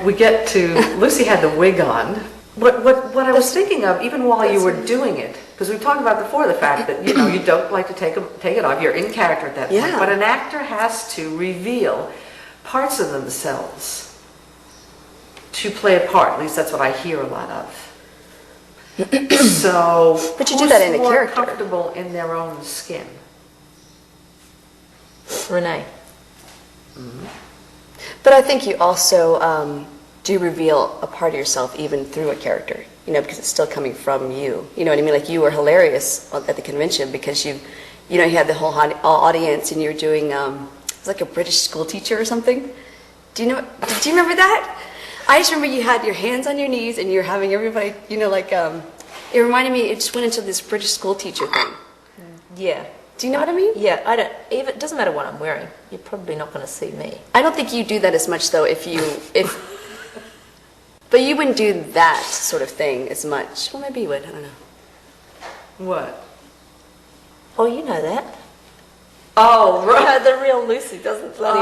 We get to, Lucy had the wig on. What I was thinking of, even while you were doing it, because we talked about before the fact that, you know, you don't like to take it off, you're in character at that point, but an actor has to reveal parts of themselves to play a part. At least that's what I hear a lot of. So, but you do that in a who's more character. comfortable in their own skin? Renee. Mm-hmm. But I think you also do reveal a part of yourself even through a character, you know, because it's still coming from you. You know what I mean? Like, you were hilarious at the convention because you had the whole audience, and you were doing it was like a British school teacher or something. Do you remember that? I just remember you had your hands on your knees and you're having everybody, you know, like it reminded me. It just went into this British school teacher thing. Yeah. Do you know what I mean? Yeah, I don't. Even, it doesn't matter what I'm wearing. You're probably not going to see me. I don't think you do that as much though. But you wouldn't do that sort of thing as much. Well, maybe you would. I don't know. What? Oh, you know that. Oh, right. The real Lucy doesn't bloody.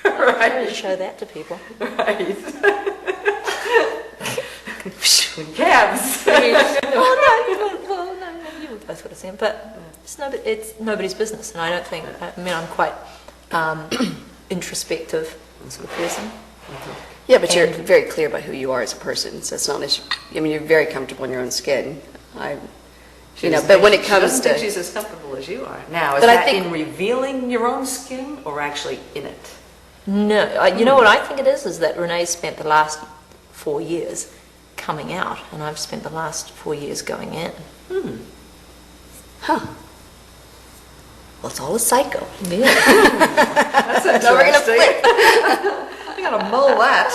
Right. I don't show that to people. Right. Cabs. No, you both would have seen, but it's nobody's business, and I don't think. I mean, I'm quite introspective sort of person. Yeah, but you're very clear about who you are as a person, so it's not as. I mean, you're very comfortable in your own skin. But when it comes to, she's as comfortable as you are now. Is but that I think, in revealing your own skin or actually in it? No, you know what I think it is that Renee spent the last 4 years coming out, and I've spent the last 4 years going in. Huh. Well, it's all a cycle. Yeah. That's interesting. Now we're gonna flip. I gotta mull that.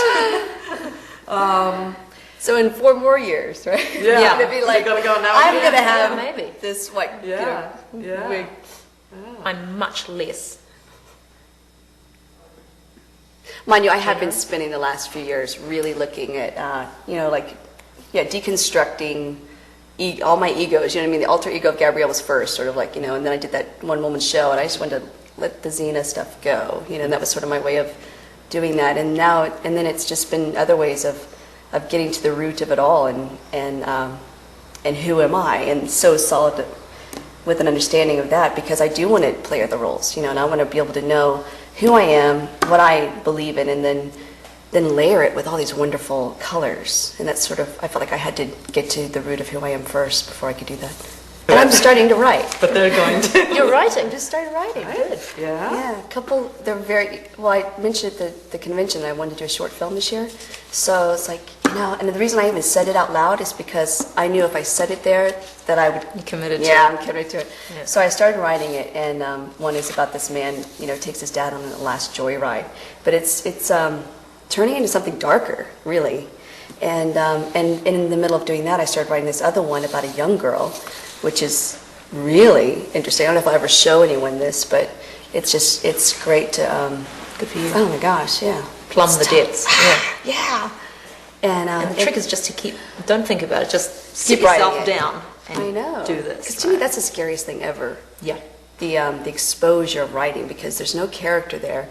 So in 4 more years, right? Yeah. You're gonna be like, You're gonna go now. I'm gonna have maybe this like, Yeah. wig. I'm much less. Mind you, I have been spending the last few years really looking at, deconstructing all my egos. You know what I mean? The alter ego of Gabrielle was first, sort of like, you know, and then I did that one woman show, and I just wanted to let the Xena stuff go. You know, and that was sort of my way of doing that. And then it's just been other ways of getting to the root of it all, and who am I? And so solid with an understanding of that, because I do want to play other roles, you know, and I want to be able to know who I am, what I believe in, and then layer it with all these wonderful colors. And that's sort of, I felt like I had to get to the root of who I am first before I could do that. And I'm starting to write. But they're going to. You're writing. Just started writing. Good. Yeah. Yeah, a couple. They're I mentioned at the convention I wanted to do a short film this year. So it's like, you know, and the reason I even said it out loud is because I knew if I said it there that I would. You committed to it. Yeah, I'm committed to it. Yeah. So I started writing it, and one is about this man, you know, takes his dad on a last joyride, but it's turning into something darker, really. And in the middle of doing that, I started writing this other one about a young girl, which is really interesting. I don't know if I'll ever show anyone this, but it's great to. Good for you. Oh my gosh, yeah. Plumb the depths. Yeah. Yeah. And the trick is just to don't think about it. Just Keep sit yourself writing it. down and I know. do this. Because to me, that's the scariest thing ever. Yeah. The exposure of writing, because there's no character there,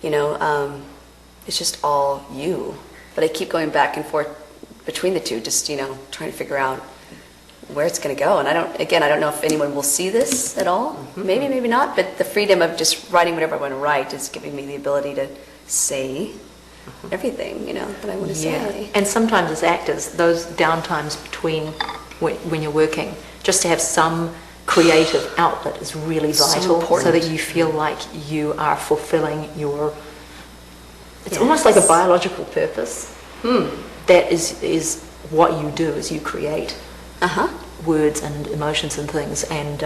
you know. It's just all you. But I keep going back and forth between the two, just, you know, trying to figure out where it's going to go. And I don't know if anyone will see this at all. Mm-hmm. Maybe not. But the freedom of just writing whatever I want to write is giving me the ability to say everything, you know, that I want to say. And sometimes as actors, those downtimes between when you're working, just to have some creative outlet is really vital, so that you feel like you are fulfilling your. It's almost like a biological purpose. That is what you do, is you create words and emotions and things, and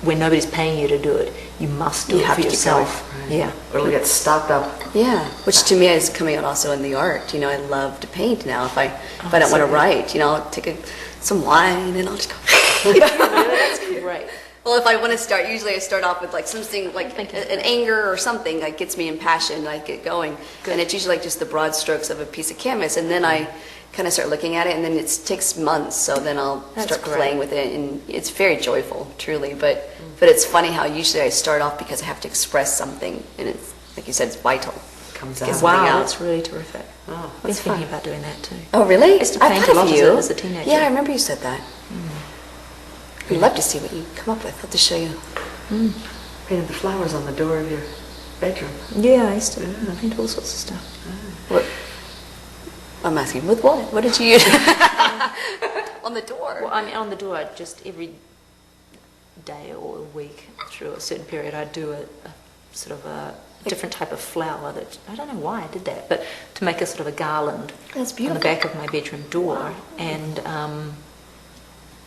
when nobody's paying you to do it, you must do it for yourself. Right. Yeah. Or it'll get stopped up. Yeah, which to me is coming out also in the art. You know, I love to paint now. If I don't want to write, you know, I'll take some wine and I'll just go. That's great. Well, if I want to start, usually I start off with like something like an anger or something that gets me impassioned, I get going. Good. And it's usually like just the broad strokes of a piece of canvas, and then I kind of start looking at it, and then it takes months, so then I'll start playing with it, and it's very joyful, truly. But it's funny how usually I start off because I have to express something, and it's like you said, it's vital. comes Gets out. something Wow, out. that's really terrific. Oh, I've been thinking about doing that too. Oh, really? I used to paint a lot as a teenager. Yeah, I remember you said that. I'd love to see what you come up with. I'll have to show you. painted the flowers on the door of your bedroom. Yeah, I used to paint all sorts of stuff. What? I'm asking, with what? What did you use? On the door? Well, I mean, on the door, just every day or a week through a certain period, I'd do a sort of a different type of flower that, I don't know why I did that, but to make a sort of a garland That's on beautiful. the back of my bedroom door. And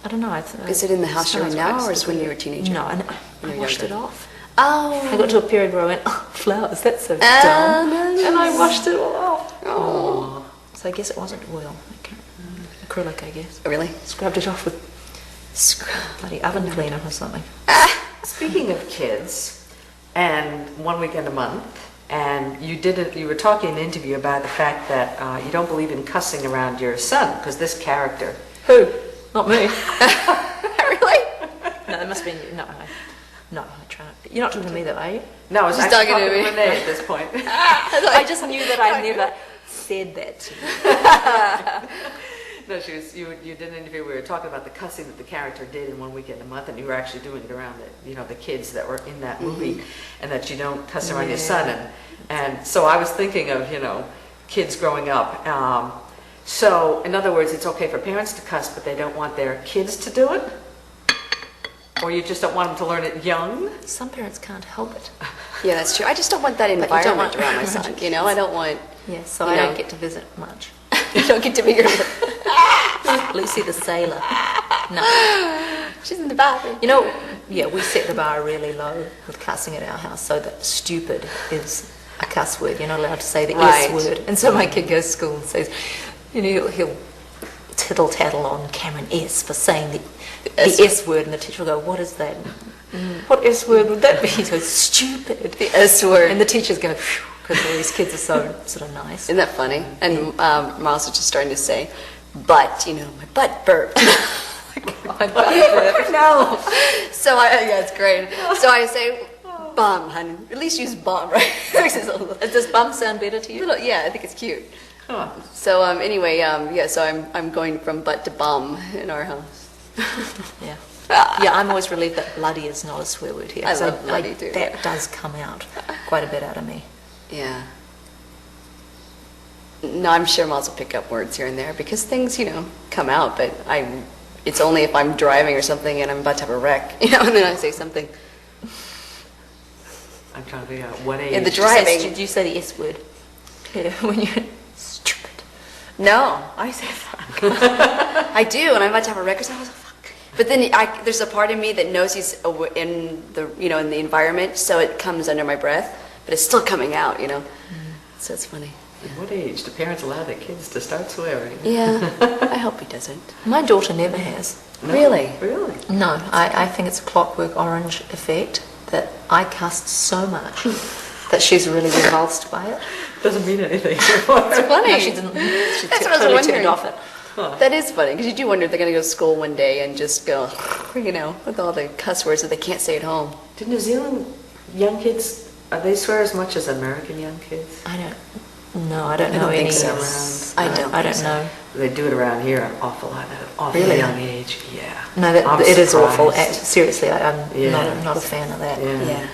I don't know. Is it in the house you're in now, or is it when you were a teenager? teenager? No, and When I you were washed it younger? off. Oh. I got to a period where I went, oh, flowers, that's so dumb. Nice. And I washed it all off. Oh. So I guess it wasn't oil. Acrylic, I guess. Really? Scrubbed it off with bloody oven cleaner or something. Speaking of kids, and one weekend a month, and you were talking in an interview about the fact that you don't believe in cussing around your son, because this character. Who? Not me. Really? No, it must be you. No, I try not. You're not talking to me though, are you? No, I was She's actually talking talking to to me. Renee at this point. I just knew that I never said that to you. No, you did an interview, we were talking about the cussing that the character did in One Weekend a Month, and you were actually doing it around the kids that were in that movie, and that you don't cuss around your son. And so I was thinking of, kids growing up. So, in other words, it's okay for parents to cuss, but they don't want their kids to do it? Or you just don't want them to learn it young? Some parents can't help it. Yeah, that's true. I just don't want that you don't environment want- around my son. I don't want... Yes, so You I know. don't get to visit much. You don't get to be your... Lucy the sailor. No. She's in the bathroom. We set the bar really low with cussing at our house, so that stupid is a cuss word. You're not allowed to say the Right. S word. And so my kid goes to school and says, he'll tittle tattle on Cameron S for saying the S word, and the teacher will go, what is that? What S word would that be? He goes, stupid. The S word. And the teachers go, because all these kids are so sort of nice. Isn't that funny? And Miles was just starting to say, but, my butt burped. My butt. No. So it's great. So I say, bum, honey. At least use bum, right? Does bum sound better to you? Yeah, I think it's cute. Huh. So anyway, so I'm going from butt to bum in our house. Yeah. Yeah, I'm always relieved that bloody is not a swear word here. I 'cause love bloody too. That does come out quite a bit out of me. Yeah. No, I'm sure Miles will pick up words here and there because things, come out, but it's only if I'm driving or something and I'm about to have a wreck, and then I say something. I'm trying to figure out what age. In the driving. Did you say the S word? Yeah, when you're stupid. No, I say fuck. I do, and I'm about to have a wreck or something. I was like, fuck. But then there's a part of me that knows he's in the in the environment, so it comes under my breath, but it's still coming out, So it's funny. At what age do parents allow their kids to start swearing? Yeah, I hope he doesn't. My daughter never has. No, Really? Really? No, I think it's a Clockwork Orange effect that I cussed so much that she's really repulsed by it. Doesn't mean anything. It's funny. No, she didn't. She That's what I was totally wondering. turned off it. That is funny, because you do wonder if they're going to go to school one day and just go, with all the cuss words that they can't say at home. Do New Zealand young kids, they swear as much as American young kids? I don't know think any. so. I don't I think don't so. know. They do it around here an awful lot at an awfully Really? young age. Yeah. No, I'm it is awful. surprised. Seriously, I'm Yeah. not a fan of that. Yeah. Yeah.